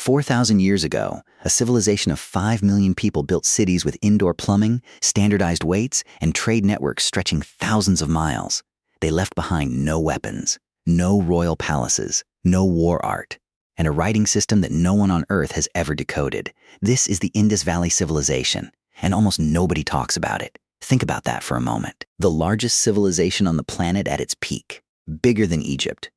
4,000 years ago, a civilization of 5 million people built cities with indoor plumbing, standardized weights, and trade networks stretching thousands of miles. They left behind no weapons, no royal palaces, no war art, and a writing system that no one on Earth has ever decoded. This is the Indus Valley Civilization, and almost nobody talks about it. Think about that for a moment. The largest civilization on the planet at its peak, bigger than Egypt,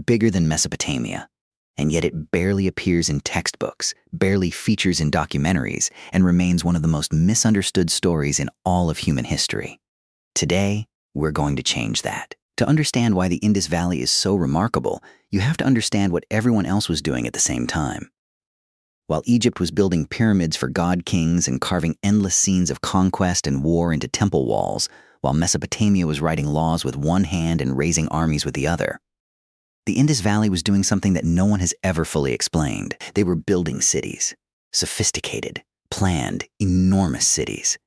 bigger than Mesopotamia, and yet it barely appears in textbooks, barely features in documentaries, and remains one of the most misunderstood stories in all of human history. Today, we're going to change that. To understand why the Indus Valley is so remarkable, you have to understand what everyone else was doing at the same time. While Egypt was building pyramids for god-kings and carving endless scenes of conquest and war into temple walls, while Mesopotamia was writing laws with one hand and raising armies with the other, the Indus Valley was doing something that no one has ever fully explained. They were building cities, sophisticated, planned, enormous cities.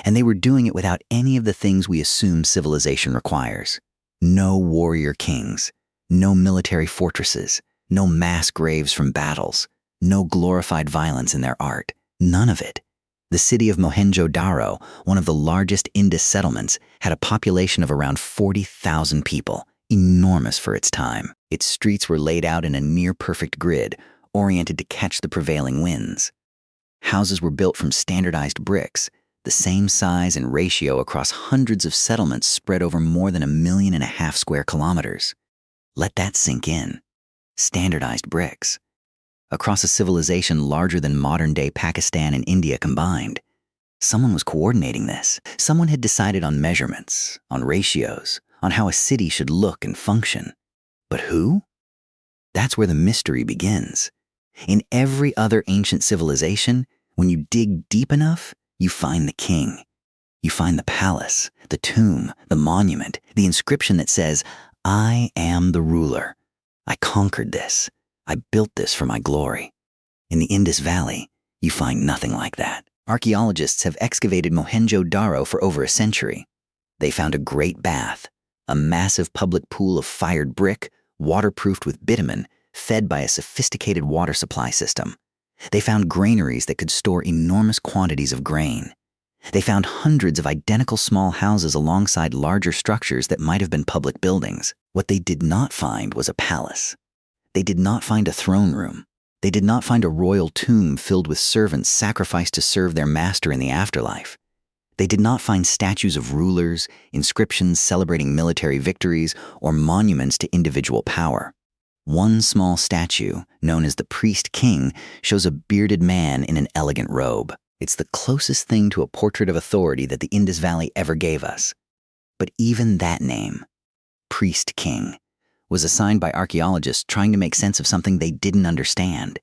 And they were doing it without any of the things we assume civilization requires. No warrior kings, no military fortresses, no mass graves from battles, no glorified violence in their art. None of it. The city of Mohenjo-daro, one of the largest Indus settlements, had a population of around 40,000 people. Enormous for its time. Its streets were laid out in a near-perfect grid, oriented to catch the prevailing winds. Houses were built from standardized bricks, the same size and ratio across hundreds of settlements spread over more than 1.5 million square kilometers. Let that sink in. Standardized bricks. Across a civilization larger than modern-day Pakistan and India combined. Someone was coordinating this. Someone had decided on measurements, on ratios, on how a city should look and function. But who? That's where the mystery begins. In every other ancient civilization, when you dig deep enough, you find the king. You find the palace, the tomb, the monument, the inscription that says, "I am the ruler. I conquered this. I built this for my glory." In the Indus Valley, you find nothing like that. Archaeologists have excavated Mohenjo-daro for over a century. They found a great bath, a massive public pool of fired brick, waterproofed with bitumen, fed by a sophisticated water supply system. They found granaries that could store enormous quantities of grain. They found hundreds of identical small houses alongside larger structures that might have been public buildings. What they did not find was a palace. They did not find a throne room. They did not find a royal tomb filled with servants sacrificed to serve their master in the afterlife. They did not find statues of rulers, inscriptions celebrating military victories, or monuments to individual power. One small statue, known as the priest king, shows a bearded man in an elegant robe. It's the closest thing to a portrait of authority that the Indus Valley ever gave us. But even that name, priest king, was assigned by archaeologists trying to make sense of something they didn't understand.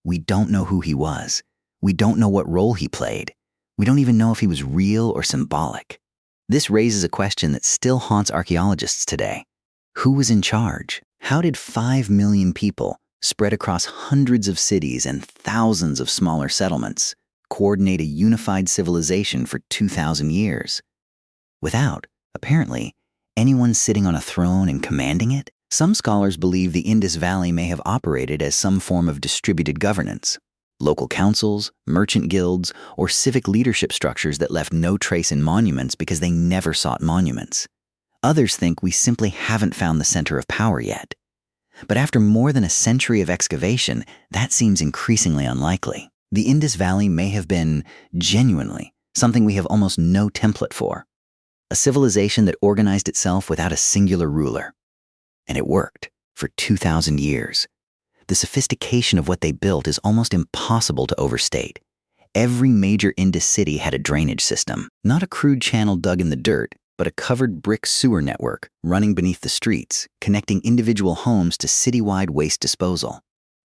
We don't know who he was. We don't know what role he played. We don't even know if he was real or symbolic. This raises a question that still haunts archaeologists today. Who was in charge? How did 5 million people, spread across hundreds of cities and thousands of smaller settlements, coordinate a unified civilization for 2,000 years? Without, apparently, anyone sitting on a throne and commanding it? Some scholars believe the Indus Valley may have operated as some form of distributed governance. Local councils, merchant guilds, or civic leadership structures that left no trace in monuments because they never sought monuments. Others think we simply haven't found the center of power yet. But after more than a century of excavation, that seems increasingly unlikely. The Indus Valley may have been, genuinely, something we have almost no template for. A civilization that organized itself without a singular ruler. And it worked for 2,000 years. The sophistication of what they built is almost impossible to overstate. Every major Indus city had a drainage system, not a crude channel dug in the dirt, but a covered brick sewer network running beneath the streets, connecting individual homes to citywide waste disposal.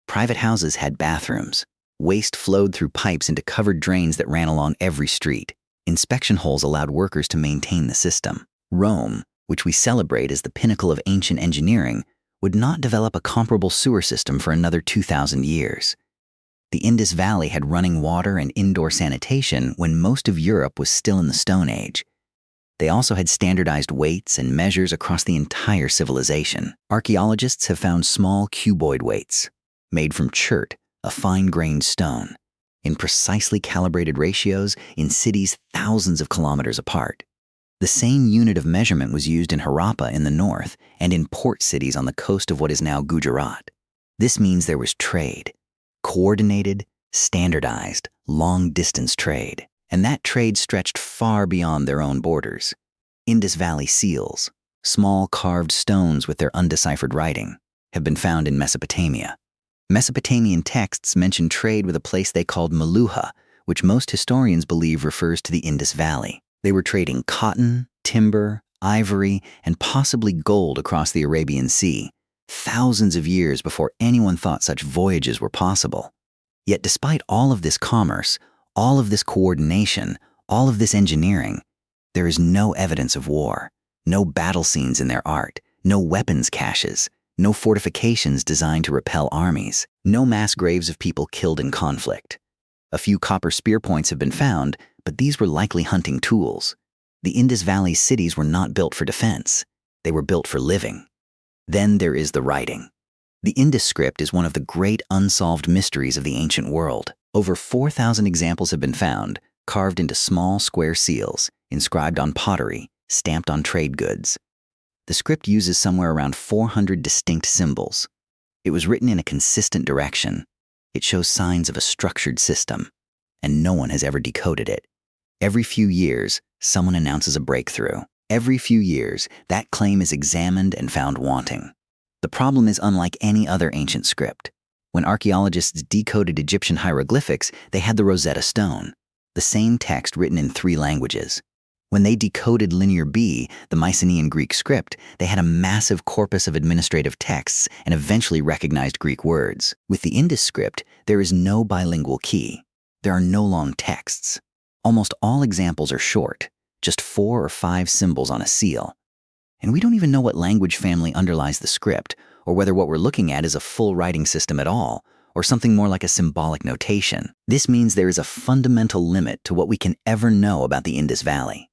Private houses had bathrooms. Waste flowed through pipes into covered drains that ran along every street. Inspection holes allowed workers to maintain the system. Rome, which we celebrate as the pinnacle of ancient engineering, would not develop a comparable sewer system for another 2,000 years. The Indus Valley had running water and indoor sanitation when most of Europe was still in the Stone Age. They also had standardized weights and measures across the entire civilization. Archaeologists have found small cuboid weights, made from chert, a fine-grained stone, in precisely calibrated ratios in cities thousands of kilometers apart. The same unit of measurement was used in Harappa in the north and in port cities on the coast of what is now Gujarat. This means there was trade, coordinated, standardized, long-distance trade, and that trade stretched far beyond their own borders. Indus Valley seals, small carved stones with their undeciphered writing, have been found in Mesopotamia. Mesopotamian texts mention trade with a place they called Meluha, which most historians believe refers to the Indus Valley. They were trading cotton, timber, ivory, and possibly gold across the Arabian Sea, thousands of years before anyone thought such voyages were possible. Yet despite all of this commerce, all of this coordination, all of this engineering, there is no evidence of war, no battle scenes in their art, no weapons caches, no fortifications designed to repel armies, no mass graves of people killed in conflict. A few copper spear points have been found, but these were likely hunting tools. The Indus Valley cities were not built for defense. They were built for living. Then there is the writing. The Indus script is one of the great unsolved mysteries of the ancient world. Over 4,000 examples have been found, carved into small square seals, inscribed on pottery, stamped on trade goods. The script uses somewhere around 400 distinct symbols. It was written in a consistent direction. It shows signs of a structured system, and no one has ever decoded it. Every few years, someone announces a breakthrough. Every few years, that claim is examined and found wanting. The problem is unlike any other ancient script. When archaeologists decoded Egyptian hieroglyphics, they had the Rosetta Stone, the same text written in 3 languages. When they decoded Linear B, the Mycenaean Greek script, they had a massive corpus of administrative texts and eventually recognized Greek words. With the Indus script, there is no bilingual key. There are no long texts. Almost all examples are short, just 4 or 5 symbols on a seal. And we don't even know what language family underlies the script, or whether what we're looking at is a full writing system at all, or something more like a symbolic notation. This means there is a fundamental limit to what we can ever know about the Indus Valley.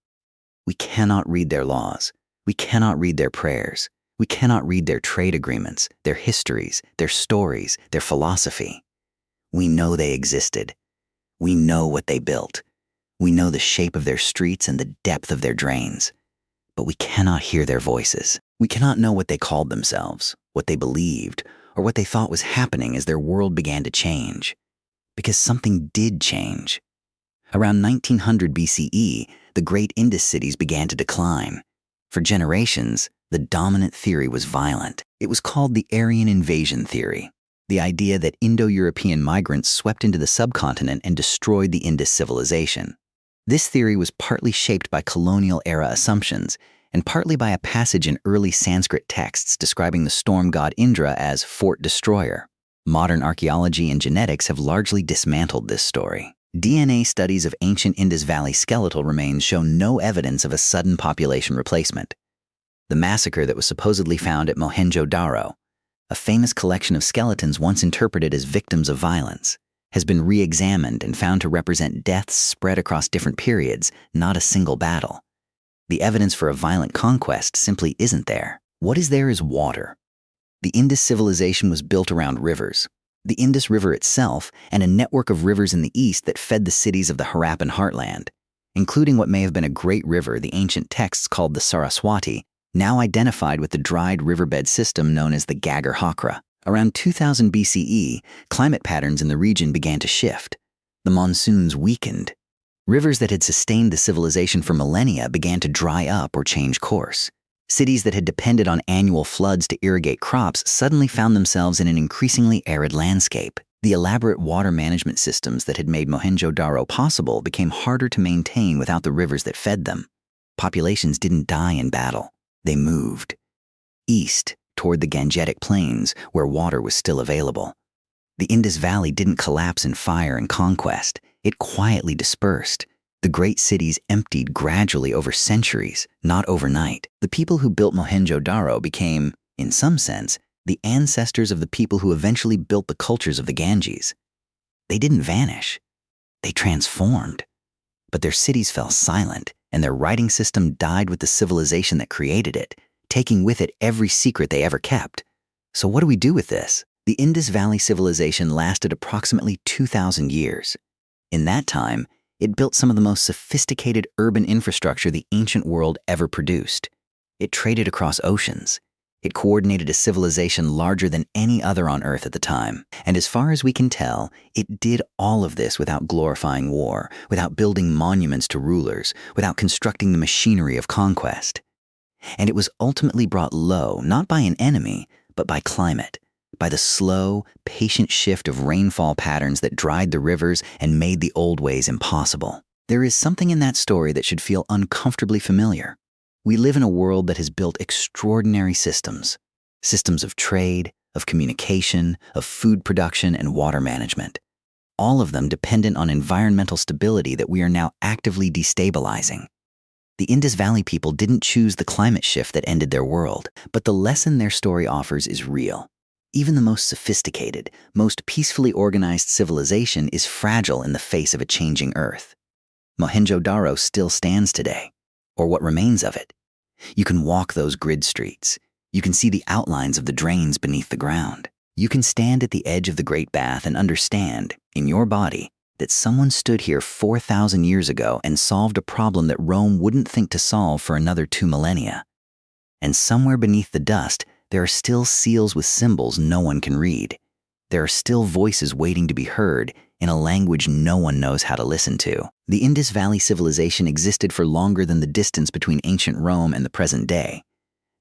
We cannot read their laws. We cannot read their prayers. We cannot read their trade agreements, their histories, their stories, their philosophy. We know they existed. We know what they built. We know the shape of their streets and the depth of their drains. But we cannot hear their voices. We cannot know what they called themselves, what they believed, or what they thought was happening as their world began to change. Because something did change. Around 1900 BCE, the great Indus cities began to decline. For generations, the dominant theory was violent. It was called the Aryan invasion theory, the idea that Indo-European migrants swept into the subcontinent and destroyed the Indus civilization. This theory was partly shaped by colonial-era assumptions and partly by a passage in early Sanskrit texts describing the storm god Indra as Fort Destroyer. Modern archaeology and genetics have largely dismantled this story. DNA studies of ancient Indus Valley skeletal remains show no evidence of a sudden population replacement. The massacre that was supposedly found at Mohenjo-daro, a famous collection of skeletons once interpreted as victims of violence, has been re-examined and found to represent deaths spread across different periods, not a single battle. The evidence for a violent conquest simply isn't there. What is there is water. The Indus civilization was built around rivers. The Indus River itself and a network of rivers in the east that fed the cities of the Harappan heartland, including what may have been a great river the ancient texts called the Saraswati, now identified with the dried riverbed system known as the Ghaggar Hakra. Around 2000 BCE, climate patterns in the region began to shift. The monsoons weakened. Rivers that had sustained the civilization for millennia began to dry up or change course. Cities that had depended on annual floods to irrigate crops suddenly found themselves in an increasingly arid landscape. The elaborate water management systems that had made Mohenjo-daro possible became harder to maintain without the rivers that fed them. Populations didn't die in battle. They moved east toward the Gangetic Plains, where water was still available. The Indus Valley didn't collapse in fire and conquest. It quietly dispersed. The great cities emptied gradually over centuries, not overnight. The people who built Mohenjo-daro became, in some sense, the ancestors of the people who eventually built the cultures of the Ganges. They didn't vanish. They transformed. But their cities fell silent, and their writing system died with the civilization that created it, taking with it every secret they ever kept. So what do we do with this? The Indus Valley Civilization lasted approximately 2,000 years. In that time, it built some of the most sophisticated urban infrastructure the ancient world ever produced. It traded across oceans. It coordinated a civilization larger than any other on Earth at the time. And as far as we can tell, it did all of this without glorifying war, without building monuments to rulers, without constructing the machinery of conquest. And it was ultimately brought low, not by an enemy, but by climate, by the slow, patient shift of rainfall patterns that dried the rivers and made the old ways impossible. There is something in that story that should feel uncomfortably familiar. We live in a world that has built extraordinary systems of trade, of communication, of food production, and water management, all of them dependent on environmental stability that we are now actively destabilizing. The Indus Valley people didn't choose the climate shift that ended their world, but the lesson their story offers is real. Even the most sophisticated, most peacefully organized civilization is fragile in the face of a changing Earth. Mohenjo-daro still stands today, or what remains of it. You can walk those grid streets. You can see the outlines of the drains beneath the ground. You can stand at the edge of the Great Bath and understand, in your body, that someone stood here 4,000 years ago and solved a problem that Rome wouldn't think to solve for another 2 millennia. And somewhere beneath the dust, there are still seals with symbols no one can read. There are still voices waiting to be heard in a language no one knows how to listen to. The Indus Valley Civilization existed for longer than the distance between ancient Rome and the present day.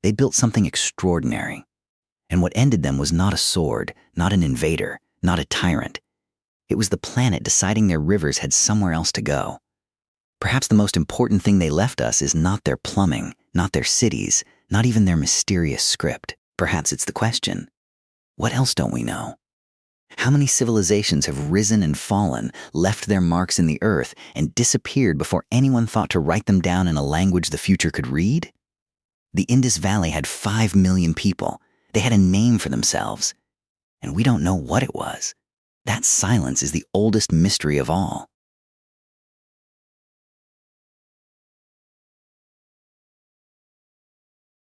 They built something extraordinary. And what ended them was not a sword, not an invader, not a tyrant. It was the planet deciding their rivers had somewhere else to go. Perhaps the most important thing they left us is not their plumbing, not their cities, not even their mysterious script. Perhaps it's the question, what else don't we know? How many civilizations have risen and fallen, left their marks in the earth, and disappeared before anyone thought to write them down in a language the future could read? The Indus Valley had 5 million people. They had a name for themselves. And we don't know what it was. That silence is the oldest mystery of all.